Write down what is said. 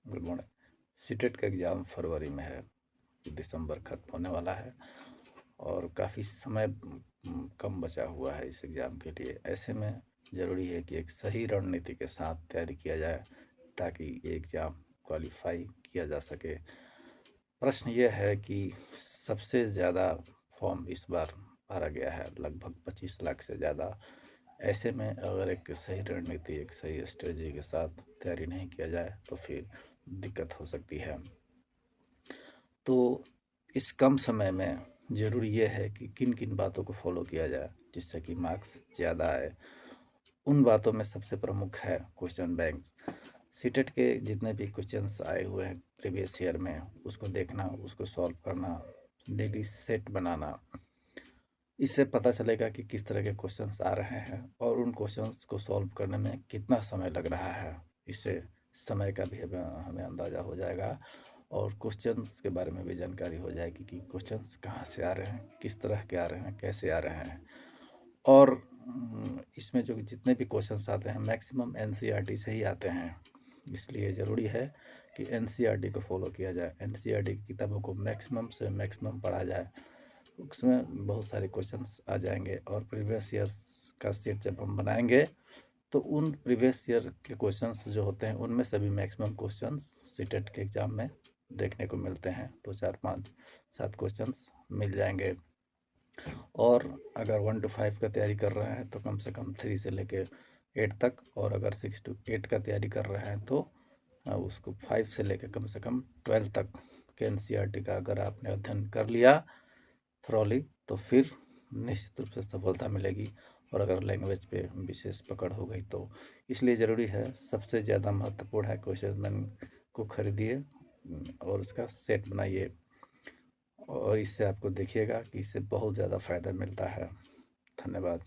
Good morning. CTET का exam फरवरी में है, दिसंबर खत्म होने वाला है और काफ़ी समय कम बचा हुआ है इस एग्ज़ाम के लिए। ऐसे में ज़रूरी है कि एक सही रणनीति के साथ तैयारी किया जाए ताकि ये एग्ज़ाम क्वालिफाई किया जा सके। प्रश्न ये है कि सबसे ज़्यादा फॉर्म इस बार भरा गया है, लगभग 25 लाख से ज़्यादा। ऐसे में अगर एक सही रणनीति, एक सही स्ट्रेटजी के साथ तैयारी नहीं किया जाए तो फिर दिक्कत हो सकती है। तो इस कम समय में ज़रूरी ये है कि किन किन बातों को फॉलो किया जाए जिससे कि मार्क्स ज़्यादा आए। उन बातों में सबसे प्रमुख है क्वेश्चन बैंक। सीटेट के जितने भी क्वेश्चंस आए हुए हैं प्रीवियस ईयर में, उसको देखना, उसको सॉल्व करना, डेली सेट बनाना। इससे पता चलेगा कि किस तरह के क्वेश्चंस आ रहे हैं और उन क्वेश्चंस को सॉल्व करने में कितना समय लग रहा है। इससे समय का भी हमें अंदाज़ा हो जाएगा और क्वेश्चंस के बारे में भी जानकारी हो जाएगी कि क्वेश्चंस कहाँ से आ रहे हैं, किस तरह के आ रहे हैं, कैसे आ रहे हैं। और इसमें जो जितने भी क्वेश्चंस आते हैं मैक्सिमम एनसीईआरटी से ही आते हैं। इसलिए ज़रूरी है कि एनसीईआरटी को फॉलो किया जाए, एनसीईआरटी की किताबों को मैक्सिमम से मैक्सिमम पढ़ा जाए। उसमें बहुत सारे क्वेश्चंस आ जाएंगे और प्रीवियस ईयर्स का सेट जब हम बनाएंगे तो उन प्रीवियस ईयर के क्वेश्चंस जो होते हैं उनमें सभी मैक्सिमम क्वेश्चंस सीटेट के एग्ज़ाम में देखने को मिलते हैं। 2 4 5 7 क्वेश्चंस मिल जाएंगे। और अगर 1 to 5 का तैयारी कर रहे हैं तो कम से कम 3 से लेके 8 तक, और अगर 6 to 8 का तैयारी कर रहे हैं तो उसको 5 से लेके कम से कम 12 तक के एनसीईआरटी का अगर आपने अध्ययन कर लिया थॉरली तो फिर निश्चित रूप से सफलता मिलेगी। और अगर लैंग्वेज पे विशेष पकड़ हो गई तो इसलिए ज़रूरी है, सबसे ज़्यादा महत्वपूर्ण है क्वेश्चन बैंक को खरीदिए और उसका सेट बनाइए और इससे आपको देखिएगा कि इससे बहुत ज़्यादा फ़ायदा मिलता है। धन्यवाद।